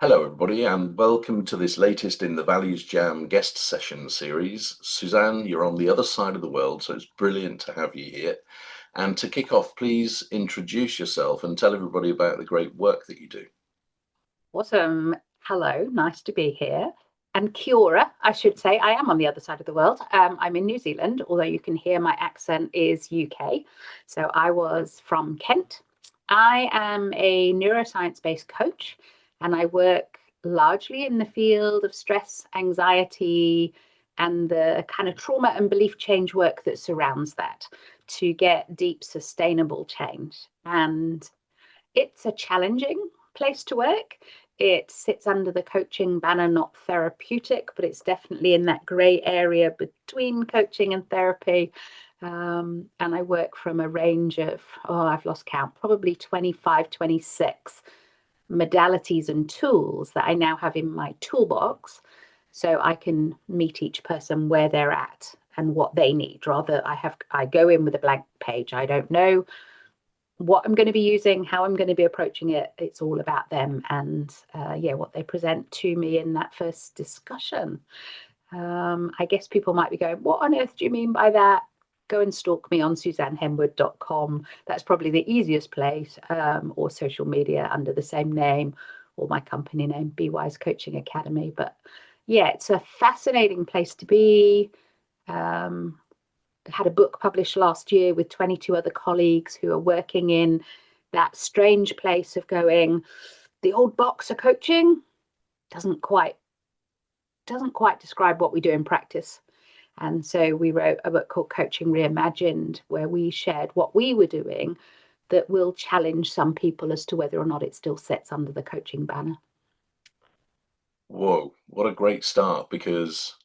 Hello, everybody, and welcome to this latest in the ValuesJam guest session series. Suzanne, you're on the other side of the world, so it's brilliant to have you here. And to kick off, please introduce yourself and tell everybody about the great work that you do. Awesome. Hello, nice to be here. And kia ora, I should say. I am on the other side of the world. I'm in New Zealand, although you can hear my accent is UK. So I was from Kent. I am a neuroscience-based coach, and I work largely in the field of stress, anxiety, and the kind of trauma and belief change work that surrounds that to get deep, sustainable change. And it's a challenging place to work. It sits under the coaching banner, not therapeutic, but it's definitely in that gray area between coaching and therapy. And I work from a range of, I've lost count, probably 25, 26 modalities and tools that I now have in my toolbox. So I can meet each person where they're at and what they need. Rather, I go in with a blank page. I don't know what I'm going to be using, how I'm going to be approaching it. It's all about them and what they present to me in that first discussion. I guess people might be going, what on earth do you mean by that? Go and stalk me on SuzanneHenwood.com. That's probably the easiest place, or social media under the same name, or my company name, Be Wise Coaching Academy. But yeah, it's a fascinating place to be. Um, had a book published last year with 22 other colleagues who are working in that strange place of going, the old box of coaching doesn't quite describe what we do in practice. And so we wrote a book called Coaching Reimagined, where we shared what we were doing that will challenge some people as to whether or not it still sits under the coaching banner. Whoa, what a great start, because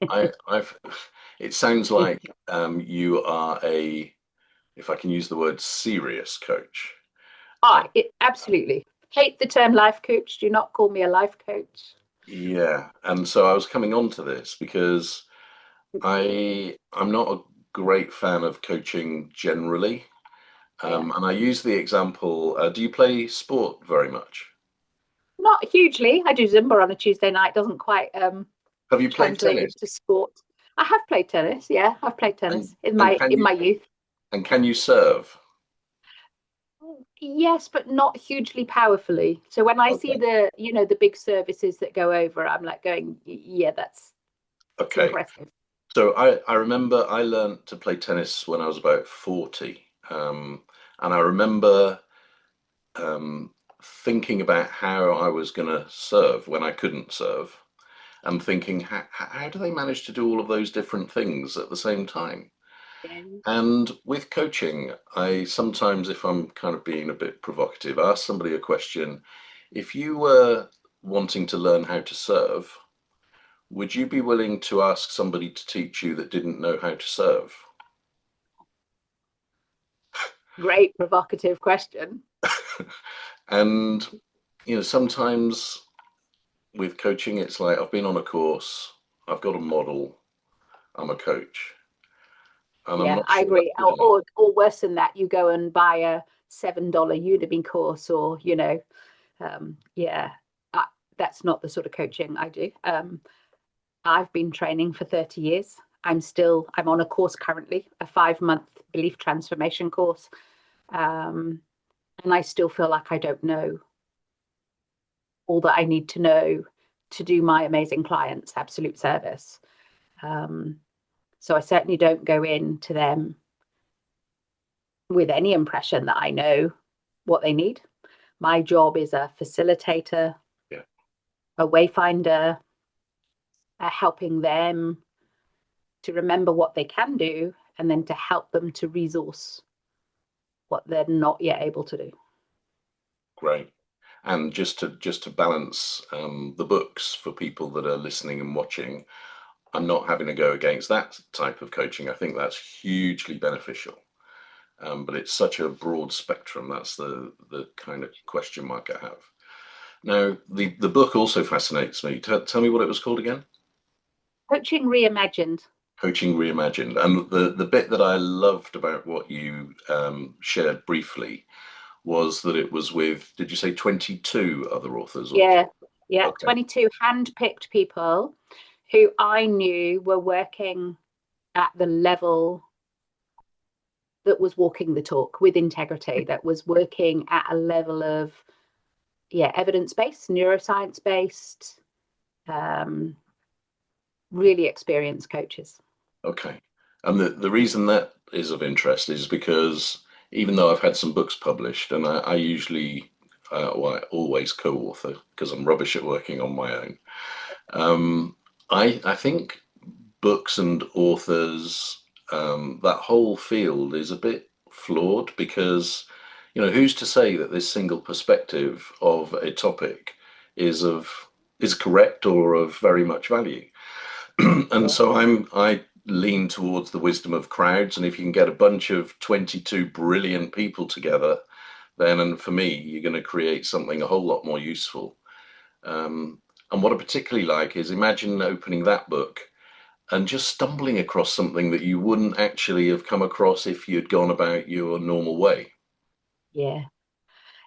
I've it sounds like you are if I can use the word, serious coach. Absolutely hate the term life coach. Do not call me a life coach. Yeah, and so I was coming on to this because I'm not a great fan of coaching generally. Yeah. And I use the example, do you play sport very much? Not hugely. I do Zumba on a Tuesday night. Doesn't quite Have you played translate tennis? into sport. I have played tennis. Yeah, I've played And tennis in and my youth. can you serve? Yes, but not hugely powerfully. So when I see Okay. the big services that go over, I'm like going, yeah, that's Okay. impressive. So I remember I learned to play tennis when I was about 40. And I remember um, thinking about how I was going to serve when I couldn't serve, and thinking, how do they manage to do all of those different things at the same time? Yeah. And with coaching, I sometimes, if I'm kind of being a bit provocative, ask somebody a question. If you were wanting to learn how to serve, would you be willing to ask somebody to teach you that didn't know how to serve? Great provocative question. And, sometimes with coaching, it's like I've been on a course, I've got a model, I'm a coach, and I'm Yeah, not I sure that's agree. good enough. Or worse than that, you go and buy a $7 Udemy course, or yeah, I, that's not the sort of coaching I do. I've been training for 30 years. I'm on a course currently, a 5-month belief transformation course. Um, and I still feel like I don't know all that I need to know to do my amazing clients absolute service. Um, so I certainly don't go in to them with any impression that I know what they need. My job is a facilitator, Yeah, a wayfinder, helping them to remember what they can do and then to help them to resource what they're not yet able to do. great. And just to balance the books for people that are listening and watching, I'm not having to go against that type of coaching. I think that's hugely beneficial. But it's such a broad spectrum. That's the kind of question mark I have. Now, the book also fascinates me. Tell me what it was called again. Coaching reimagined. Coaching Reimagined. And the bit that I loved about what you shared briefly was that it was with, did you say 22 other authors or Yeah, Yeah, Okay. 22 hand-picked people who I knew were working at the level that was walking the talk with integrity, that was working at a level of, yeah, evidence-based, neuroscience-based, um, really experienced coaches. Okay. And the reason that is of interest is because even though I've had some books published, and I usually, well, I always co-author because I'm rubbish at working on my own. Um, I think books and authors, that whole field is a bit flawed because, who's to say that this single perspective of a topic is correct or of very much value? And Yeah. so I lean towards the wisdom of crowds, and if you can get a bunch of 22 brilliant people together, then, and for me, you're going to create something a whole lot more useful. And what I particularly like is imagine opening that book and just stumbling across something that you wouldn't actually have come across if you'd gone about your normal way. Yeah.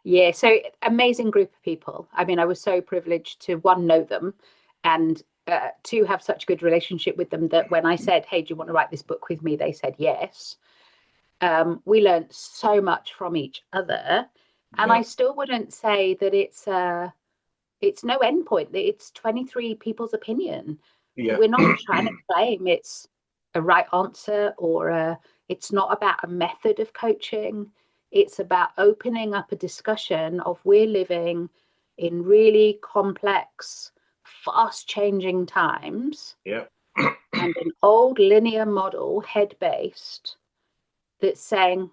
Yeah. So amazing group of people. I mean, I was so privileged to one, know them, and two, have such a good relationship with them that when I said, "Hey, do you want to write this book with me?" they said yes. We learned so much from each other. And Yeah, I still wouldn't say that it's no endpoint. It's 23 people's opinion. yeah, We're not trying to claim it's a right answer it's not about a method of coaching. It's about opening up a discussion of we're living in really complex, fast changing times, yeah. and an old linear model, head based, that's saying,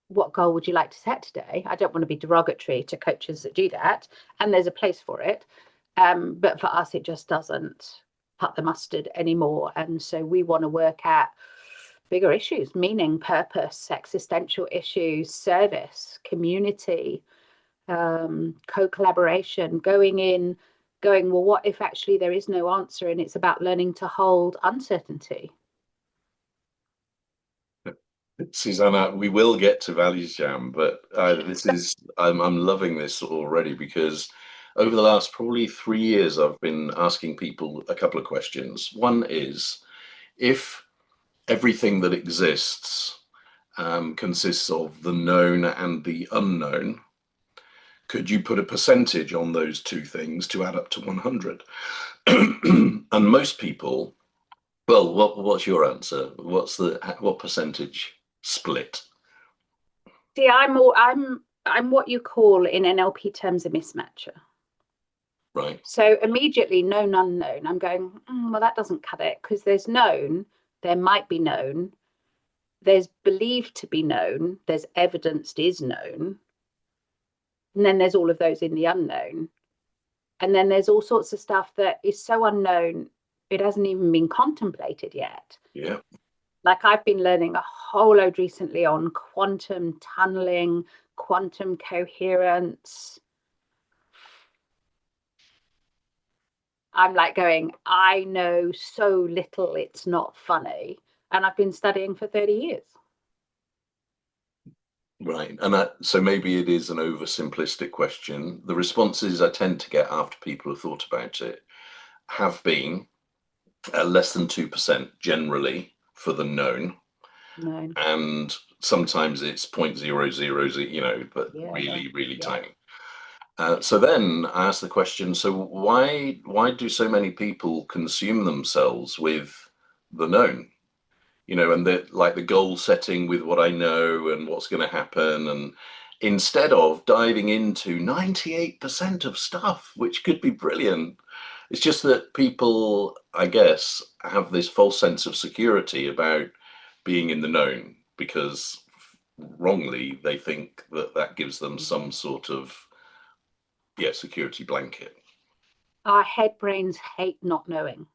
what goal would you like to set today? I don't want to be derogatory to coaches that do that, and there's a place for it. But for us, it just doesn't cut the mustard anymore. And so we want to work at bigger issues: meaning, purpose, existential issues, service, community, co-collaboration, going, well, what if actually there is no answer and it's about learning to hold uncertainty? Susanna, we will get to Values Jam, but I'm loving this already because over the last probably 3 years, I've been asking people a couple of questions. One is, if everything that exists consists of the known and the unknown, could you put a percentage on those two things to add up to 100? And most people, well, what's your answer? What percentage split? See, I'm what you call in NLP terms a mismatcher. Right. So immediately known unknown, I'm going, well, that doesn't cut it, because there's known, there might be known, there's believed to be known, there's evidenced is known, and then there's all of those in the unknown. And then there's all sorts of stuff that is so unknown, it hasn't even been contemplated yet. Yeah. Like I've been learning a whole load recently on quantum tunneling, quantum coherence. I'm like going, I know so little, it's not funny. And I've been studying for 30 years. Right. And so maybe it is an oversimplistic question. The responses I tend to get after people have thought about it have been less than 2% generally for the known. No. And sometimes it's 0.000, but Yeah. really, really Yeah. tiny. So then I ask the question, so why do so many people consume themselves with the known? And the goal setting with what I know and what's going to happen, and instead of diving into 98% of stuff, which could be brilliant. It's just that people, I guess, have this false sense of security about being in the known because wrongly they think that that gives them some sort of, yeah, security blanket. Our head brains hate not knowing.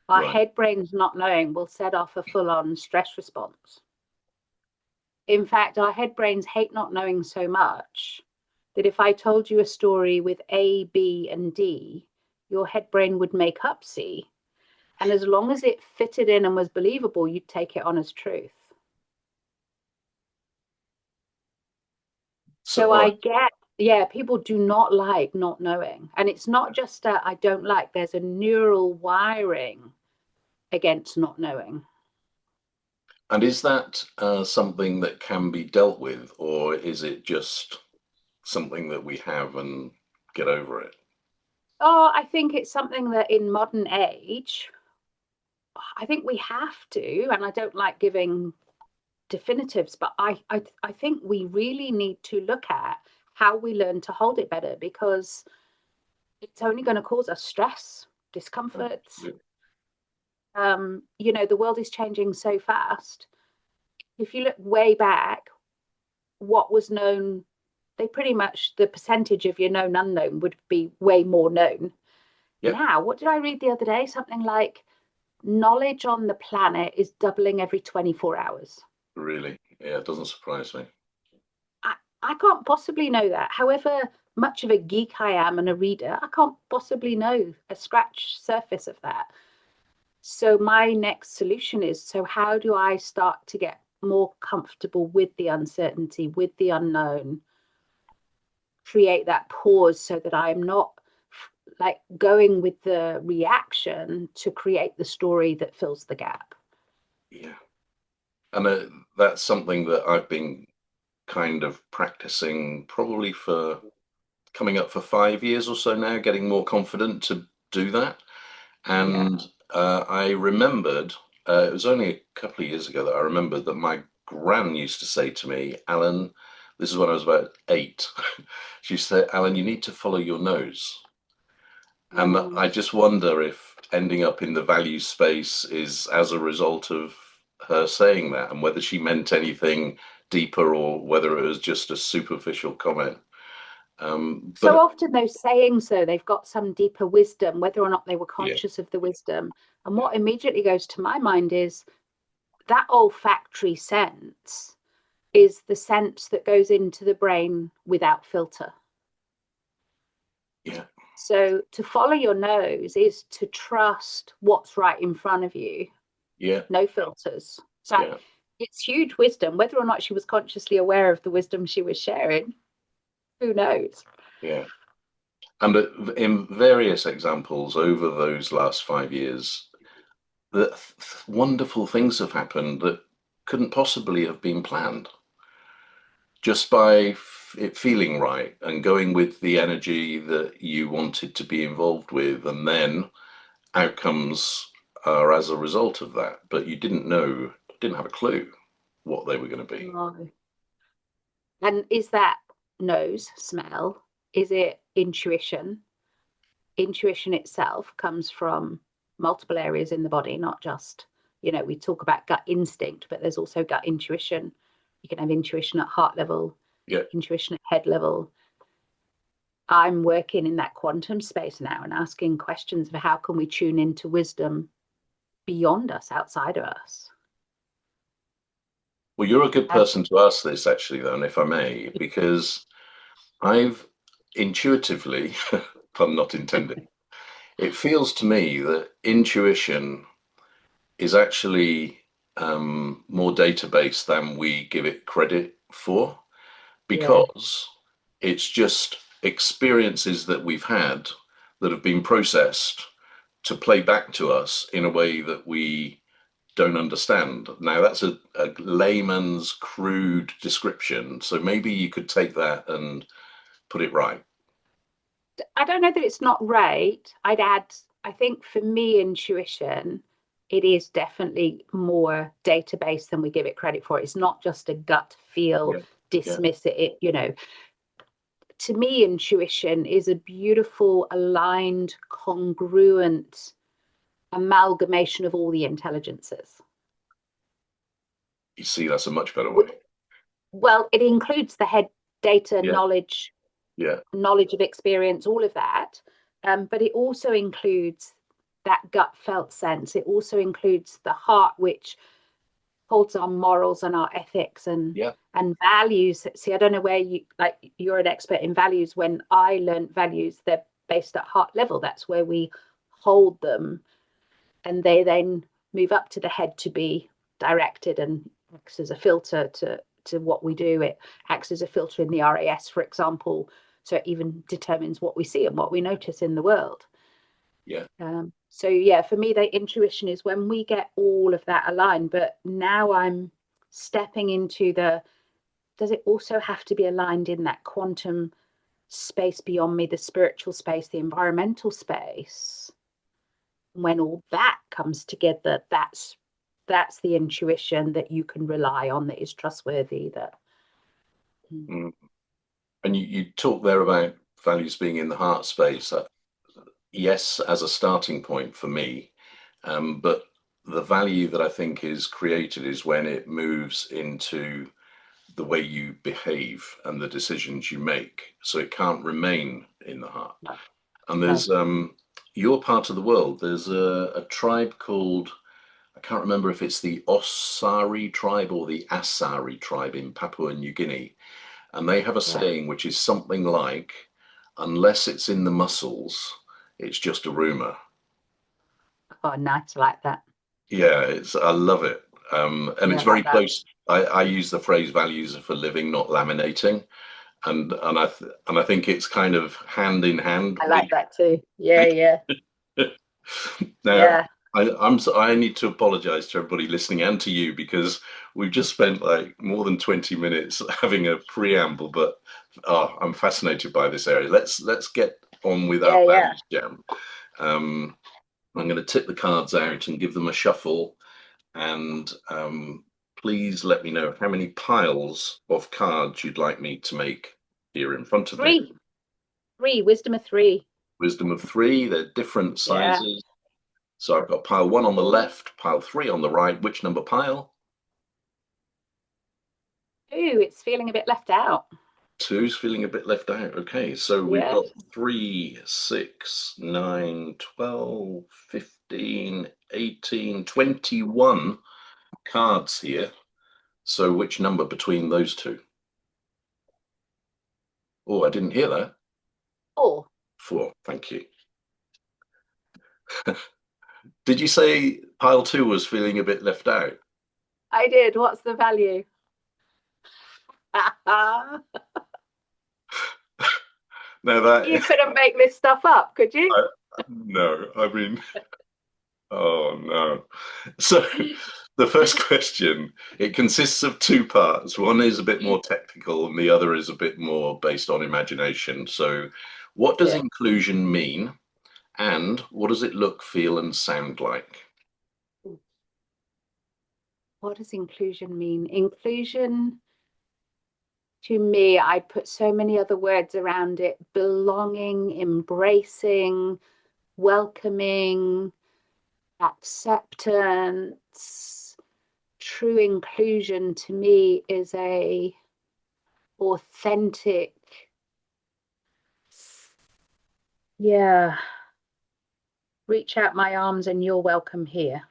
Our Right. head brains not knowing will set off a full on stress response. In fact, our head brains hate not knowing so much that if I told you a story with A, B, and D, your head brain would make up C. And as long as it fitted in and was believable, you'd take it on as truth. So, So all I right. get Yeah, people do not like not knowing. And it's not just I don't like, there's a neural wiring against not knowing. And is that something that can be dealt with, or is it just something that we have and get over it? Oh, I think it's something that in modern age, I think we have to, and I don't like giving definitives, but I think we really need to look at how we learn to hold it better, because it's only going to cause us stress, discomforts. Absolutely. The world is changing so fast. If you look way back, what was known, they pretty much, the percentage of your known unknown would be way more known. Yeah, Now, what did I read the other day? Something like knowledge on the planet is doubling every 24 hours. really. Yeah, it doesn't surprise me. I, I can't possibly know that. However much of a geek I am and a reader, I can't possibly know a scratch surface of that. So my next solution is, so how do I start to get more comfortable with the uncertainty, with the unknown, create that pause so that I'm not like going with the reaction to create the story that fills the gap. Yeah. And that's something that I've been kind of practicing probably for coming up for 5 years or so now, getting more confident to do that. Yeah. And I remembered, it was only a couple of years ago that I remembered that my gran used to say to me, Alan, this is when I was about 8. She said, Alan, you need to follow your nose. And Mm. I just wonder if ending up in the value space is as a result of her saying that, and whether she meant anything deeper or whether it was just a superficial comment. So But often those saying so, they've got some deeper wisdom, whether or not they were yeah, conscious of the wisdom. And what immediately goes to my mind is that olfactory sense is the sense that goes into the brain without filter. yeah, So to follow your nose is to trust what's right in front of you, yeah, no filters. So yeah, it's huge wisdom. Whether or not she was consciously aware of the wisdom she was sharing, who knows? yeah. And in various examples over those last 5 years, that wonderful things have happened that couldn't possibly have been planned just by it feeling right and going with the energy that you wanted to be involved with, and then outcomes are as a result of that. But you didn't know, didn't have a clue what they were going to be. No. And is that nose, smell? Is it intuition? Intuition itself comes from multiple areas in the body, not just, we talk about gut instinct, but there's also gut intuition. You can have intuition at heart level, Yeah. intuition at head level. I'm working in that quantum space now and asking questions of how can we tune into wisdom beyond us, outside of us. Well, you're a good And person to ask this, actually, then, if I may, because I've intuitively, pun not intended, it feels to me that intuition is actually more database than we give it credit for, yeah, because it's just experiences that we've had that have been processed to play back to us in a way that we don't understand. Now, that's a layman's crude description, so maybe you could take that and put it right. I don't know that it's not right. I'd add, I think for me, intuition, it is definitely more database than we give it credit for. It's not just a gut feel, Yeah, yeah, dismiss it. To me, intuition is a beautiful, aligned, congruent amalgamation of all the intelligences. you see, that's a much better way. Well, it includes the head data, Yeah, yeah, knowledge of experience, all of that. But it also includes that gut felt sense. It also includes the heart, which holds our morals and our ethics yeah. and values. See, I don't know where you're an expert in values. When I learned values, they're based at heart level. That's where we hold them, and they then move up to the head to be directed and acts as a filter to what we do. It acts as a filter in the RAS, for example, So it even determines what we see and what we notice in the world. Yeah. So yeah, for me, the intuition is when we get all of that aligned. But now I'm stepping into does it also have to be aligned in that quantum space beyond me, the spiritual space, the environmental space? When all that comes together, that's the intuition that you can rely on, that is trustworthy. Mm. And you talk there about values being in the heart space. Yes, as a starting point for me, but the value that I think is created is when it moves into the way you behave and the decisions you make. So it can't remain in the heart. No, And no. there's your part of the world. There's a tribe called, I can't remember if it's the Osari tribe or the Asari tribe in Papua New Guinea. And they have a Yeah. saying which is something like, unless it's in the muscles, it's just a rumor. Oh, nice, like that. Yeah, I love it. And Yeah, it's I very like that. close. I use the phrase values for living, not laminating. And I think it's kind of hand in hand I with. like that too. Yeah, yeah, Now, yeah. I need to apologize to everybody listening and to you because we've just spent like more than 20 minutes having a preamble, but I'm fascinated by this area. Let's get on with our Yeah, yeah. values jam. I'm going to tip the cards out and give them a shuffle, and please let me know how many piles of cards you'd like me to make here in front of me. Three, wisdom of three. Wisdom of three, they're different Yeah. sizes. So I've got pile one on the left, pile three on the right. Which number pile? Ooh, it's feeling a bit left out. Two's feeling a bit left out. Okay, so we've Yeah. got 3, 6, 9, 12, 15, 18, 21 cards here. So which number between those two? Oh, I didn't hear that. Four. 4, thank you. Did you say pile two was feeling a bit left out? I did. What's the value? No, that You couldn't make this stuff up, could you? no, I mean, oh no. So the first question, it consists of two parts. One is a bit more technical and the other is a bit more based on imagination. So what does Yeah. inclusion mean and what does it look, feel and sound like? What does inclusion mean? Inclusion, to me, I'd put so many other words around it: belonging, embracing, welcoming, acceptance. True inclusion to me is a authentic, yeah, reach out my arms and you're welcome here.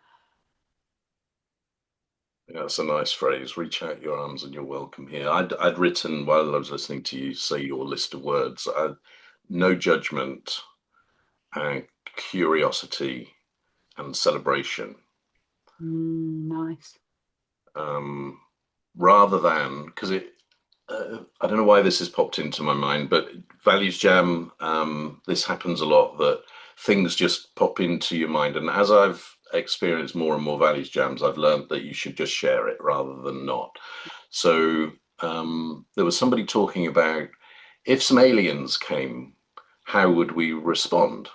Yeah, that's a nice phrase. Reach out your arms and you're welcome here. I'd written while I was listening to you say your list of words. No judgment, and curiosity, and celebration. Nice. Rather than because I don't know why this has popped into my mind, but values jam. This happens a lot that things just pop into your mind, and as I've experienced more and more values jams, I've learned that you should just share it rather than not. So there was somebody talking about if some aliens came, how would we respond?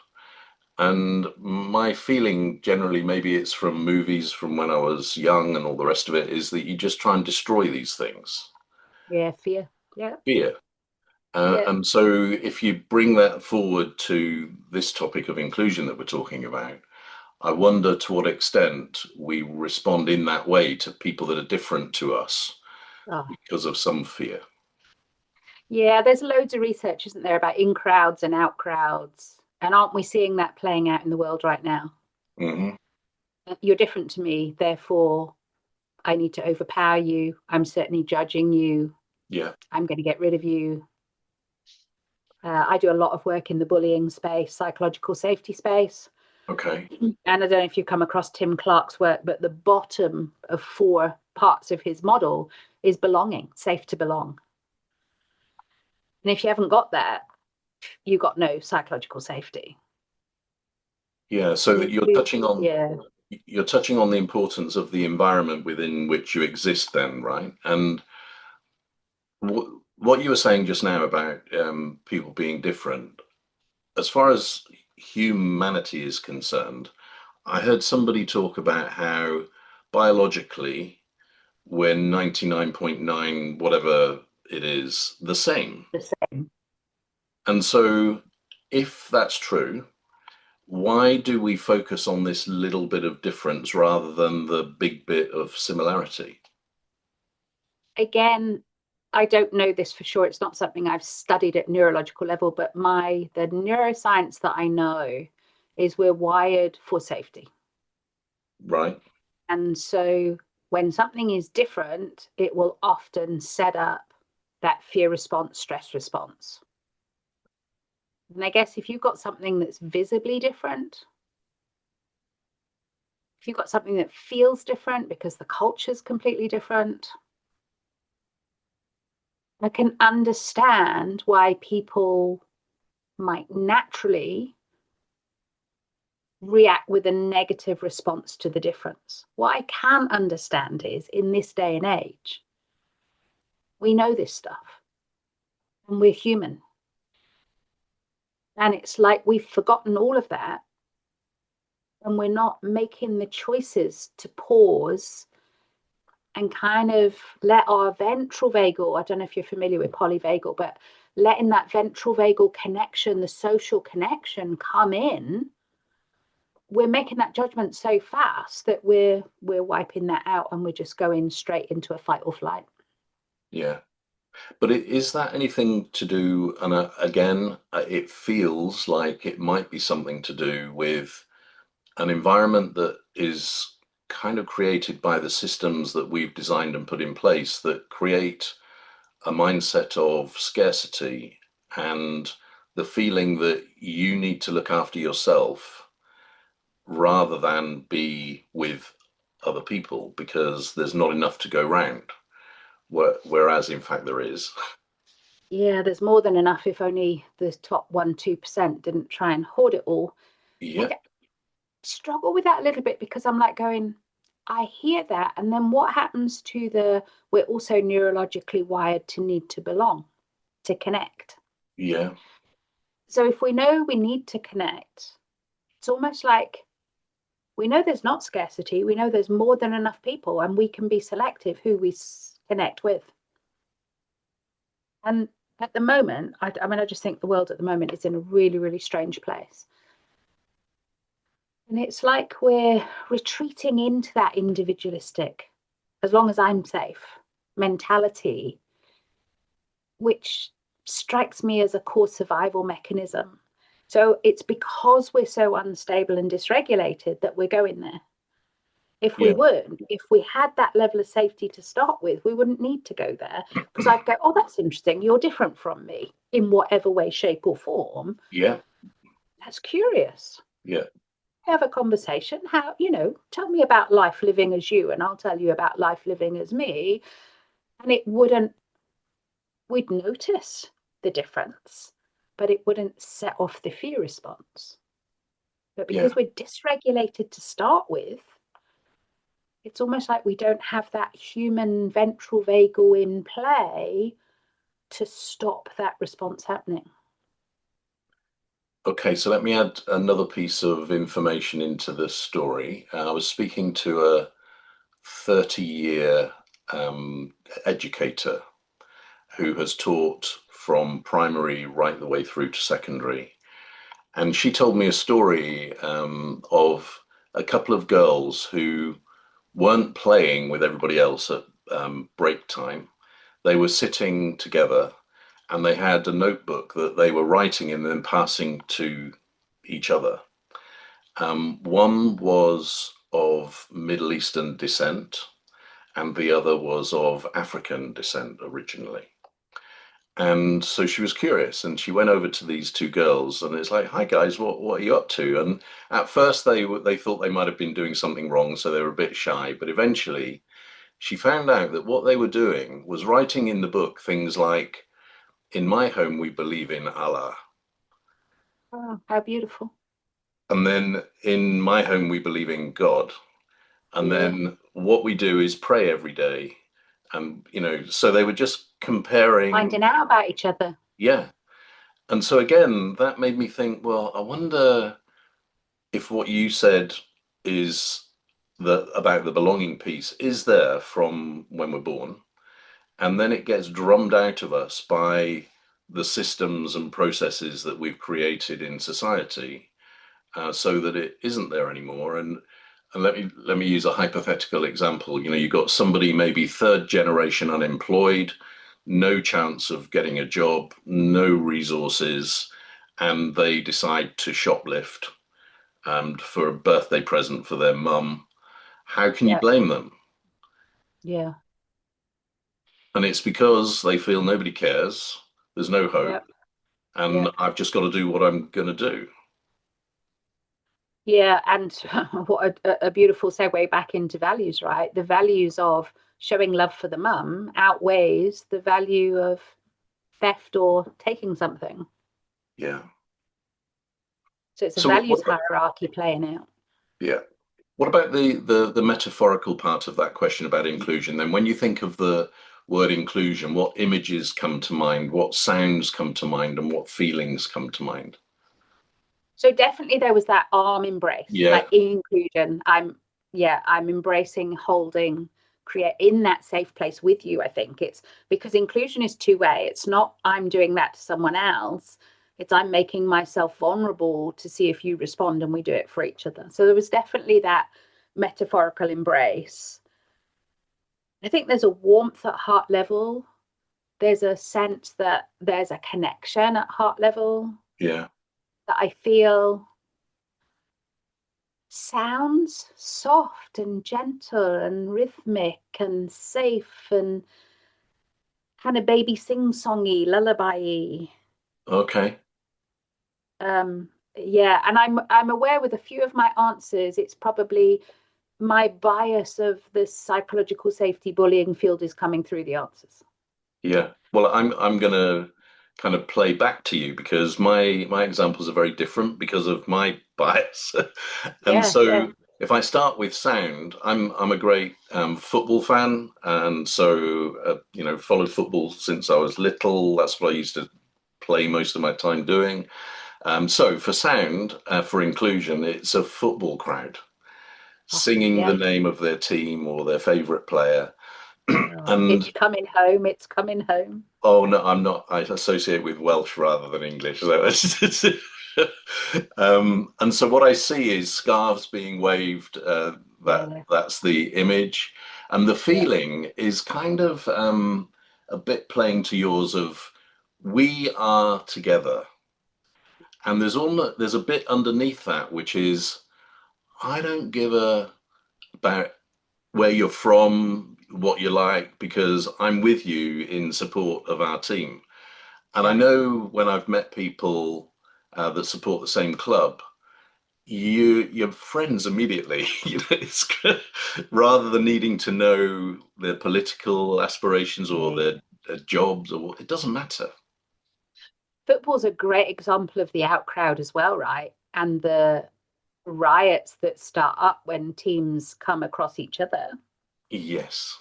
And my feeling generally, maybe it's from movies from when I was young and all the rest of it, is that you just try and destroy these things. Yeah, fear. Yeah, Fear. yeah. And so if you bring that forward to this topic of inclusion that we're talking about, I wonder to what extent we respond in that way to people that are different to us Oh, because of some fear. yeah, there's loads of research, isn't there, about in crowds and out crowds. And aren't we seeing that playing out in the world right now? Hmm. You're different to me, therefore I need to overpower you. I'm certainly judging you. Yeah. I'm going to get rid of you. I do a lot of work in the bullying space, psychological safety space. Okay. And I don't know if you've come across Tim Clark's work, but the bottom of four parts of his model is belonging, safe to belong. And if you haven't got that, you got no psychological safety. Yeah, so that Yeah, you're touching on the importance of the environment within which you exist then, right? And what you were saying just now about people being different, as far as humanity is concerned, I heard somebody talk about how biologically we're 99.9 whatever it is the same. the same. And so if that's true, why do we focus on this little bit of difference rather than the big bit of similarity? Again, I don't know this for sure. It's not something I've studied at neurological level, but the neuroscience that I know is we're wired for safety. Right? And so when something is different, it will often set up that fear response, stress response. And I guess if you've got something that's visibly different, if you've got something that feels different because the culture's completely different, I can understand why people might naturally react with a negative response to the difference. What I can understand is in this day and age, we know this stuff and we're human. And it's like we've forgotten all of that and we're not making the choices to pause and kind of let our ventral vagal, I don't know if you're familiar with polyvagal, but letting that ventral vagal connection, the social connection come in, we're making that judgment so fast that we're wiping that out and we're just going straight into a fight or flight. Yeah. But is that anything to do, and again, it feels like it might be something to do with an environment that is kind of created by the systems that we've designed and put in place that create a mindset of scarcity and the feeling that you need to look after yourself rather than be with other people because there's not enough to go round. Whereas, in fact, there is. Yeah, there's more than enough if only the top 1-2% didn't try and hoard it all. Yeah, I struggle with that a little bit because I'm like going, I hear that. And then what happens to we're also neurologically wired to need to belong, to connect. yeah, So if we know we need to connect, it's almost like we know there's not scarcity. We know there's more than enough people and we can be selective who we connect with. And at the moment, I mean, I just think the world at the moment is in a really, really strange place. And it's like we're retreating into that individualistic, as long as I'm safe mentality, which strikes me as a core survival mechanism. So it's because we're so unstable and dysregulated that we're going there. If we yeah, weren't, if we had that level of safety to start with, we wouldn't need to go there because I'd go, oh, that's interesting. You're different from me in whatever way, shape, or form. yeah, That's curious. yeah, Have a conversation. How, tell me about life living as you, and I'll tell you about life living as me. And we'd notice the difference, but it wouldn't set off the fear response. But yeah. because we're dysregulated to start with, it's almost like we don't have that human ventral vagal in play to stop that response happening. Okay, so let me add another piece of information into the story. I was speaking to a 30-year educator who has taught from primary right the way through to secondary. And she told me a story of a couple of girls who weren't playing with everybody else at break time. They were sitting together and they had a notebook that they were writing in and then passing to each other. One was of Middle Eastern descent and the other was of African descent originally. And so she was curious and she went over to these two girls and it's like, hi guys, what are you up to? And at first they thought they might have been doing something wrong, so they were a bit shy. But eventually she found out that what they were doing was writing in the book things like, in my home, we believe in Allah. Oh, how beautiful. And then in my home, we believe in God. And Yeah. then what we do is pray every day. And, so they were just comparing. Finding out about each other. Yeah. And so again, that made me think, well, I wonder if what you said is about the belonging piece is there from when we're born, and then it gets drummed out of us by the systems and processes that we've created in society, so that it isn't there anymore. And let me use a hypothetical example. You've got somebody maybe third generation unemployed, no chance of getting a job, no resources, and they decide to shoplift and for a birthday present for their mum. How can you Yeah. blame them? Yeah. And it's because they feel nobody cares, there's no Yeah. hope, Yeah. and I've just got to do what I'm going to do. Yeah. And what a beautiful segue back into values, right? The values of showing love for the mum outweighs the value of theft or taking something. Yeah. So it's a So values what about, hierarchy playing out. yeah. What about the metaphorical part of that question about inclusion? Then, when you think of the word inclusion, what images come to mind? What sounds come to mind? And what feelings come to mind? So definitely there was that arm embrace, Yeah, like inclusion. I'm embracing, holding, create in that safe place with you. I think it's because inclusion is two-way. It's not I'm doing that to someone else. It's I'm making myself vulnerable to see if you respond, and we do it for each other. So there was definitely that metaphorical embrace. I think there's a warmth at heart level. There's a sense that there's a connection at heart level yeah. that I feel sounds soft and gentle and rhythmic and safe and kind of baby sing-songy, lullaby-y. Okay. Yeah, and I'm aware with a few of my answers, it's probably my bias of the psychological safety bullying field is coming through the answers. Yeah. Well, I'm gonna kind of play back to you because my examples are very different because of my bias. And Yeah, yeah, so if I start with sound, I'm a great football fan, and so followed football since I was little. That's what I used to play most of my time doing. So for sound, for inclusion, it's a football crowd oh, singing the yeah. name of their team or their favorite player. Oh, it's And coming home. It's coming home. oh no, I'm not. I associate with Welsh rather than English. So and so what I see is scarves being waved. Yeah, That's the image, and the yeah, feeling is kind of a bit playing to yours of we are together, and there's a bit underneath that which is I don't give a about where you're from, what you like, because I'm with you in support of our team. And I yeah. know when I've met people that support the same club, you're friends immediately. It's rather than needing to know their political aspirations or Yeah. their jobs, or it doesn't matter. Football's a great example of the out crowd as well, right? And the riots that start up when teams come across each other. Yes,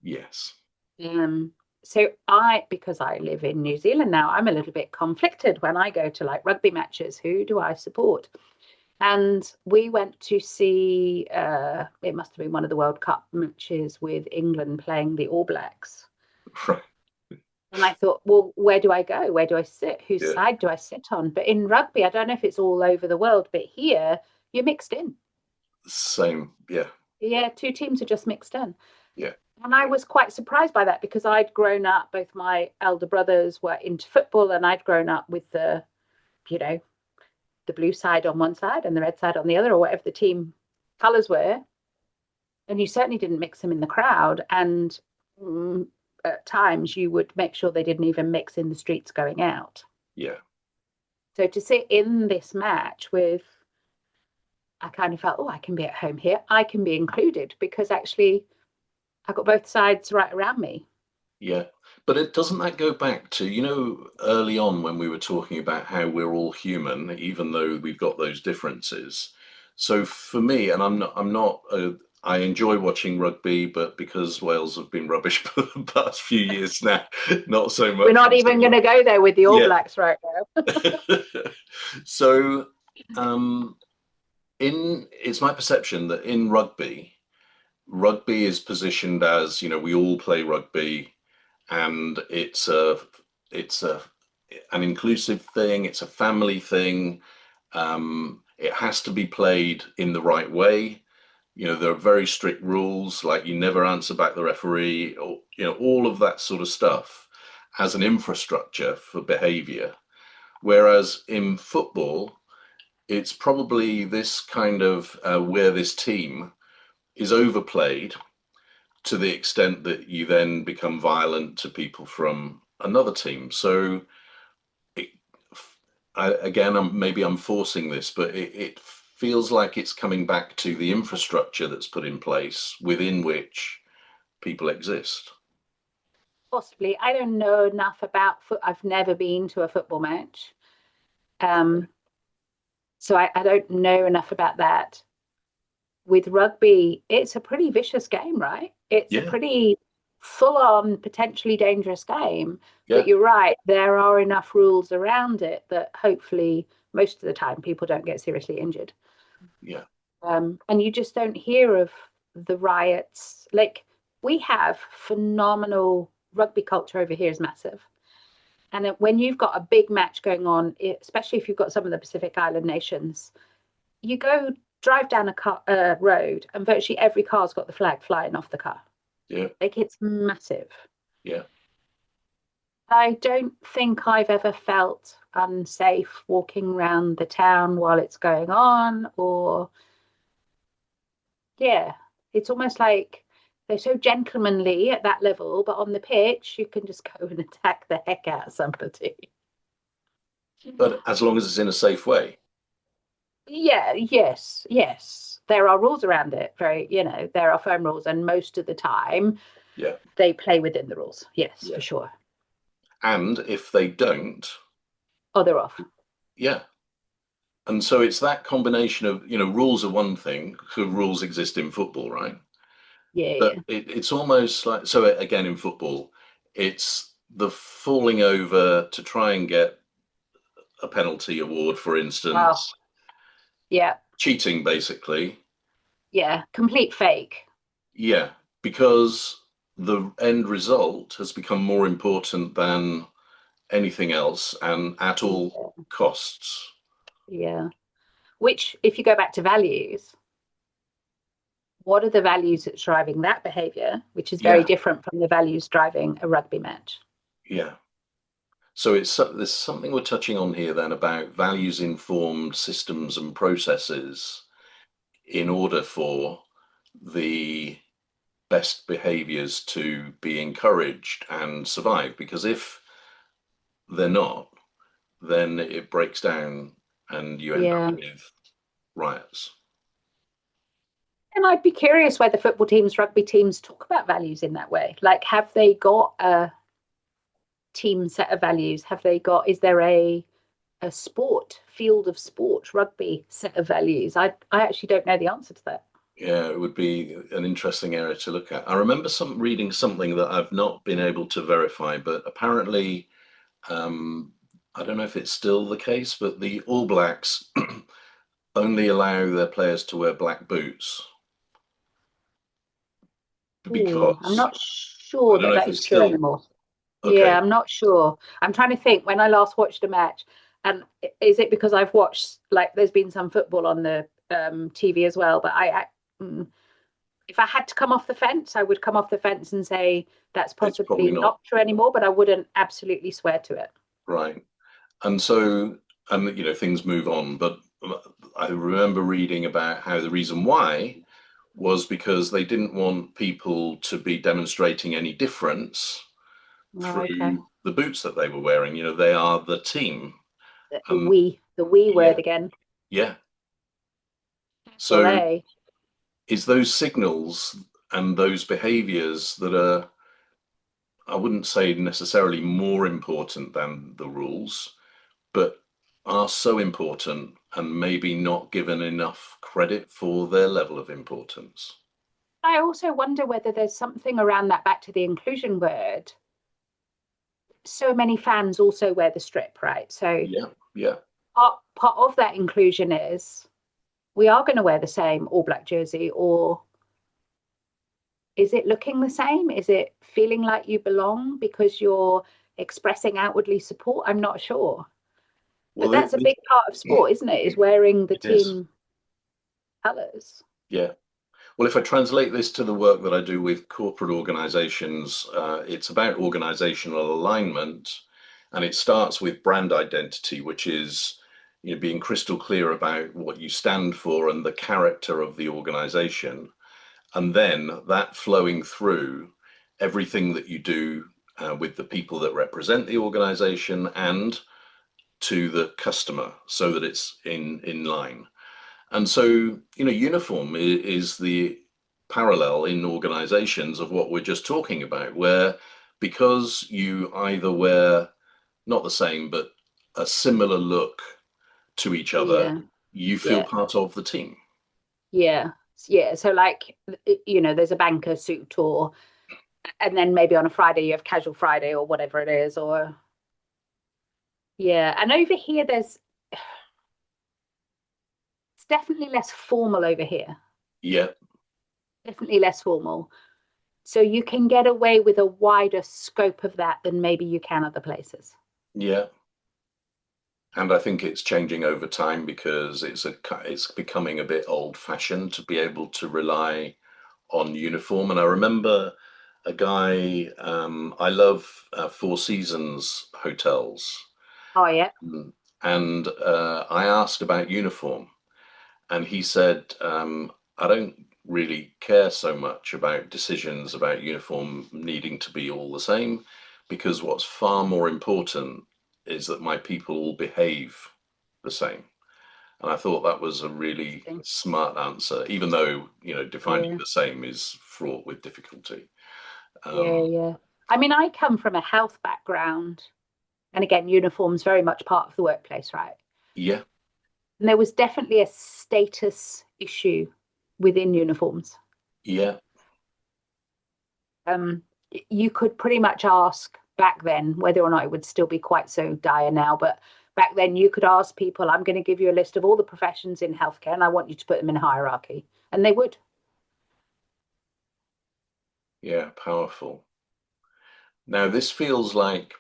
yes, Um, because I live in New Zealand now, I'm a little bit conflicted when I go to like rugby matches. Who do I support? And we went to see, it must have been one of the World Cup matches with England playing the All Blacks. right, And I thought, well, where do I go? Where do I sit? Whose yeah, side do I sit on? But in rugby, I don't know if it's all over the world, but here you're mixed in. same, yeah, Yeah, two teams are just mixed in. yeah, And I was quite surprised by that because I'd grown up, both my elder brothers were into football, and I'd grown up with you know, the blue side on one side and the red side on the other, or whatever the team colours were. And you certainly didn't mix them in the crowd. And at times you would make sure they didn't even mix in the streets going out. yeah, So to sit in this match with, I kind of felt, oh, I can be at home here. I can be included because actually I've got both sides right around me. yeah. But it doesn't that go back to, early on when we were talking about how we're all human, even though we've got those differences. So for me, and I enjoy watching rugby, but because Wales have been rubbish for the past few years now, not so We're much not even going to go there with the All yeah. Blacks right now. So, um, it's my perception that in rugby is positioned as, we all play rugby, and it's an inclusive thing. It's a family thing. It has to be played in the right way. There are very strict rules, like you never answer back the referee, or all of that sort of stuff as an infrastructure for behavior. Whereas in football, it's probably this kind of where this team is overplayed to the extent that you then become violent to people from another team. So it, maybe I'm forcing this, but it feels like it's coming back to the infrastructure that's put in place within which people exist. Possibly. I don't know enough about foot. I've never been to a football match. Um, so I don't know enough about that. With rugby, it's a pretty vicious game, right? It's a Yeah, pretty full on, potentially dangerous game. yeah, But you're right, there are enough rules around it that hopefully most of the time people don't get seriously injured. yeah, And you just don't hear of the riots. Like, we have phenomenal rugby culture over here, is massive. And when you've got a big match going on, especially if you've got some of the Pacific Island nations, you go drive down a road and virtually every car's got the flag flying off the car. yeah, Like, it's massive. yeah. I don't think I've ever felt unsafe walking around the town while it's going on, or yeah, it's almost like they're so gentlemanly at that level, but on the pitch, you can just go and attack the heck out of somebody. But as long as it's in a safe way. Yeah, yes, yes. There are rules around it. There are firm rules, and most of the time Yeah, they play within the rules. Yes, yeah. for sure. And if they don't, Oh, they're off. yeah. And so it's that combination of, rules are one thing, because rules exist in football, right? Yeah, But yeah. it's almost like, so again, in football, it's the falling over to try and get a penalty award, for Oh, instance, yeah, cheating, basically. yeah. Complete fake. Yeah, because the end result has become more important than anything else and at all Yeah, costs. yeah. Which, if you go back to values, what are the values that's driving that behavior, which is very Yeah, different from the values driving a rugby match? yeah. So there's something we're touching on here then about values informed systems and processes in order for the best behaviors to be encouraged and survive. Because if they're not, then it breaks down and you end up Yeah. with riots. And I'd be curious whether football teams, rugby teams talk about values in that way. Like, have they got a team set of values? Is there a field of sport, rugby set of values? I actually don't know the answer to that. Yeah, it would be an interesting area to look at. I remember reading something that I've not been able to verify, but apparently, um, I don't know if it's still the case, but the All Blacks only allow their players to wear black boots Ooh, I'm because not I sure don't that know if that is it's true still anymore. Yeah, okay. I'm not sure. I'm trying to think when I last watched a match, and is it because I've watched, like, there's been some football on the TV as well, but if I had to come off the fence, I would come off the fence and say that's It's possibly probably not not true anymore, but I wouldn't absolutely swear to it. right. And so, things move on. But I remember reading about how the reason why was because they didn't want people to be demonstrating any difference Oh, okay. through the boots that they were wearing. They are the team. The we Yeah, word again. yeah. Well, So is those signals and those behaviors that are, I wouldn't say necessarily more important than the rules, but are so important and maybe not given enough credit for their level of importance. I also wonder whether there's something around that, back to the inclusion word. So many fans also wear the strip, right? So Yeah, yeah. part of that inclusion is we are going to wear the same all black jersey, or is it looking the same? Is it feeling like you belong because you're expressing outwardly support? I'm not sure. But Well, that's a big part of sport, isn't it? Is wearing the it is. team colours. Yeah. Well, if I translate this to the work that I do with corporate organizations, it's about organizational alignment, and it starts with brand identity, which is, being crystal clear about what you stand for and the character of the organization, and then that flowing through everything that you do with the people that represent the organization and to the customer, so that it's in line. And so, uniform is the parallel in organizations of what we're just talking about, where because you either wear not the same, but a similar look to each other, Yeah, you feel yeah, part of the team. yeah, yeah. So, like, there's a banker suit, or and then maybe on a Friday you have casual Friday or whatever it is, or yeah. And over here, it's definitely less formal over here. Yeah, Definitely less formal. So you can get away with a wider scope of that than maybe you can other places. yeah. And I think it's changing over time because it's becoming a bit old fashioned to be able to rely on uniform. And I remember a guy, I love Four Seasons hotels. Oh yeah, And I asked about uniform, and he said, I don't really care so much about decisions about uniform needing to be all the same, because what's far more important is that my people all behave the same. And I thought that was a really interesting. smart answer, even though, defining Yeah, the same is fraught with difficulty. yeah, Um, yeah. I mean, I come from a health background, and again, uniform's very much part of the workplace, right? yeah, And there was definitely a status issue within uniforms. yeah, Um, you could pretty much ask back then, whether or not it would still be quite so dire now, but back then you could ask people, I'm going to give you a list of all the professions in healthcare and I want you to put them in hierarchy. And they would. yeah, powerful. Now, this feels like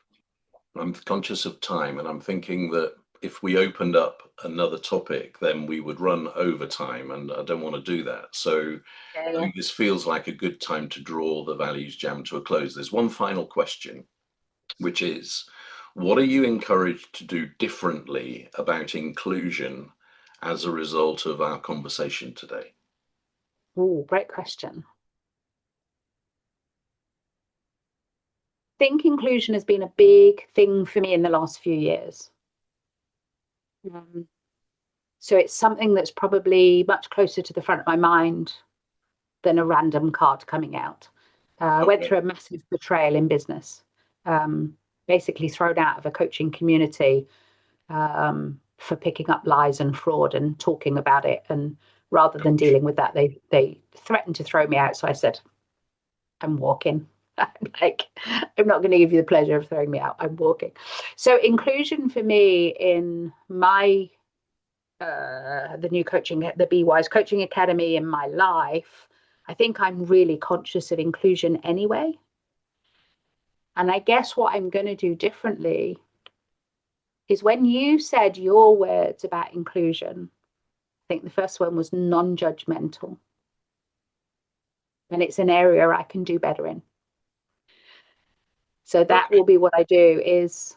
I'm conscious of time, and I'm thinking that if we opened up another topic, then we would run over time, and I don't want to do that. So Yeah, I yeah. think this feels like a good time to draw the Values Jam to a close. There's one final question, which is, what are you encouraged to do differently about inclusion as a result of our conversation today? Oh, great question. I think inclusion has been a big thing for me in the last few years. Um, so it's something that's probably much closer to the front of my mind than a random card coming out. I went Okay. through a massive betrayal in business, basically thrown out of a coaching community for picking up lies and fraud and talking about it. And rather than dealing with that, they threatened to throw me out. So I said, I'm walking. I'm like, I'm not going to give you the pleasure of throwing me out. I'm walking. So inclusion for me in my the new coaching, the Be Wise Coaching Academy in my life, I think I'm really conscious of inclusion anyway. And I guess what I'm going to do differently is when you said your words about inclusion, I think the first one was non judgmental. And it's an area I can do better in. So that Okay. will be what I do is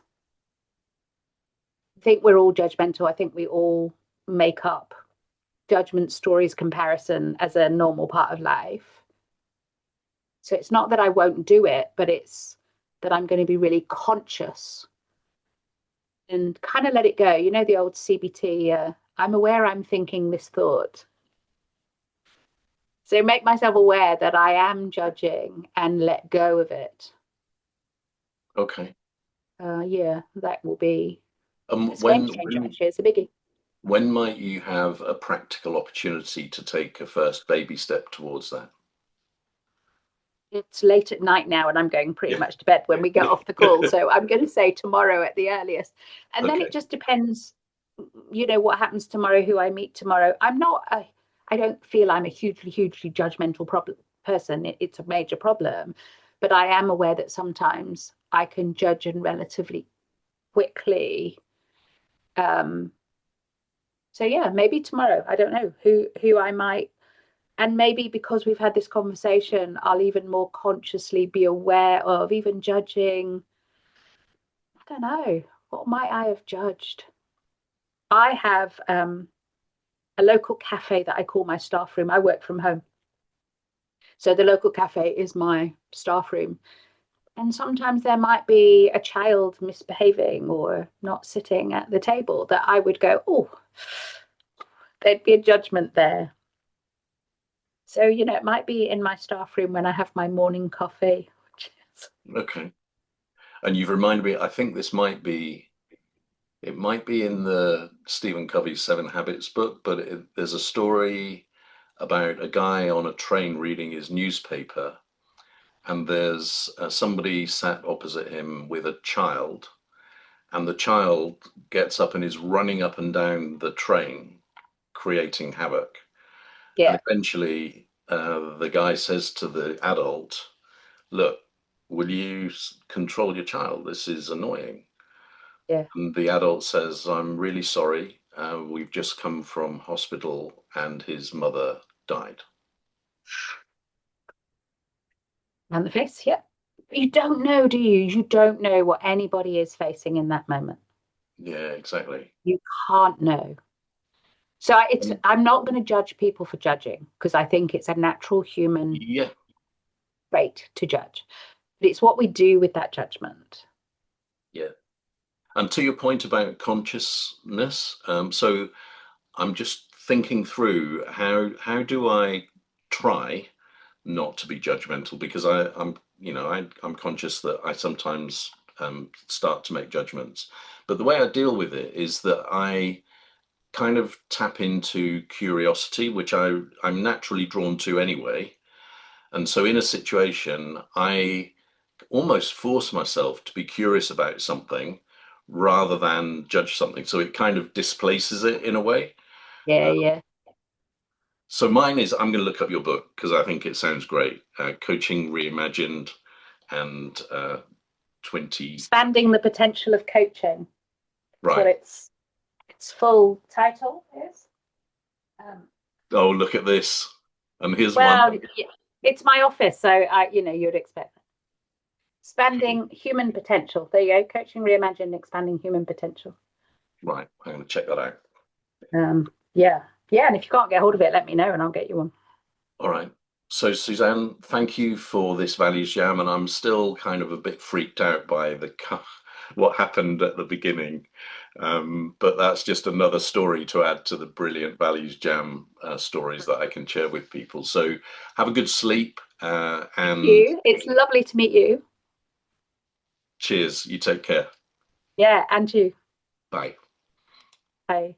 I think we're all judgmental. I think we all make up judgment stories comparison as a normal part of life. So it's not that I won't do it, but it's that I'm going to be really conscious and kind of let it go. You know, the old CBT, I'm aware I'm thinking this thought. So make myself aware that I am judging and let go of it. Okay. Yeah, that will be, And it's a game changer, actually. It's a biggie. when might you have a practical opportunity to take a first baby step towards that? It's late at night now, and I'm going pretty Yeah. much to bed when we get off the call. So I'm going to say tomorrow at the earliest. And then it Okay. just depends, what happens tomorrow, who I meet tomorrow. I don't feel I'm a hugely judgmental person. It's a major problem. But I am aware that sometimes I can judge and relatively quickly. Um, so yeah, maybe tomorrow. I don't know who I might, and maybe because we've had this conversation, I'll even more consciously be aware of even judging. I don't know, what might I have judged? I have a local cafe that I call my staff room. I work from home, so the local cafe is my staff room. And sometimes there might be a child misbehaving or not sitting at the table that I would go, oh, there'd be a judgment there. So, it might be in my staff room when I have my morning coffee. Okay. And you've reminded me, I think it might be in the Stephen Covey's Seven Habits book, but there's a story about a guy on a train reading his newspaper, and there's somebody sat opposite him with a child, and the child gets up and is running up and down the train, creating havoc. And Yeah, eventually, the guy says to the adult, "Look, will you control your child? This is annoying." yeah. And the adult says, "I'm really sorry. We've just come from hospital and his mother died." And the face, yeah. You don't know, do you? You don't know what anybody is facing in that moment. Yeah, exactly. You can't know. So I'm not going to judge people for judging because I think it's a natural human Yeah, trait to judge. But it's what we do with that judgment. yeah. And to your point about consciousness, so I'm just thinking through how do I try not to be judgmental because I'm conscious that I sometimes start to make judgments. But the way I deal with it is that I kind of tap into curiosity, which I'm naturally drawn to anyway. And so in a situation, I almost force myself to be curious about something rather than judge something. So it kind of displaces it in a way. Yeah, Uh, yeah. so mine is I'm going to look up your book because I think it sounds great. Coaching Reimagined and 20. Expanding the potential of coaching. That's what Right. its full title is. Um, Oh, look at this. And here's one. well, yeah, it's my office, so you'd expect that. Expanding human potential. There you go. Coaching reimagined, expanding human potential. Right. I'm going to check that out. Yeah, yeah. And if you can't get hold of it, let me know, and I'll get you one. All right. So, Suzanne, thank you for this values jam, and I'm still kind of a bit freaked out by what happened at the beginning, but that's just another story to add to the brilliant values jam stories that I can share with people. So, have a good sleep, Thank and you. It's lovely to meet you. cheers. You take care. Yeah, and you. Bye. Bye.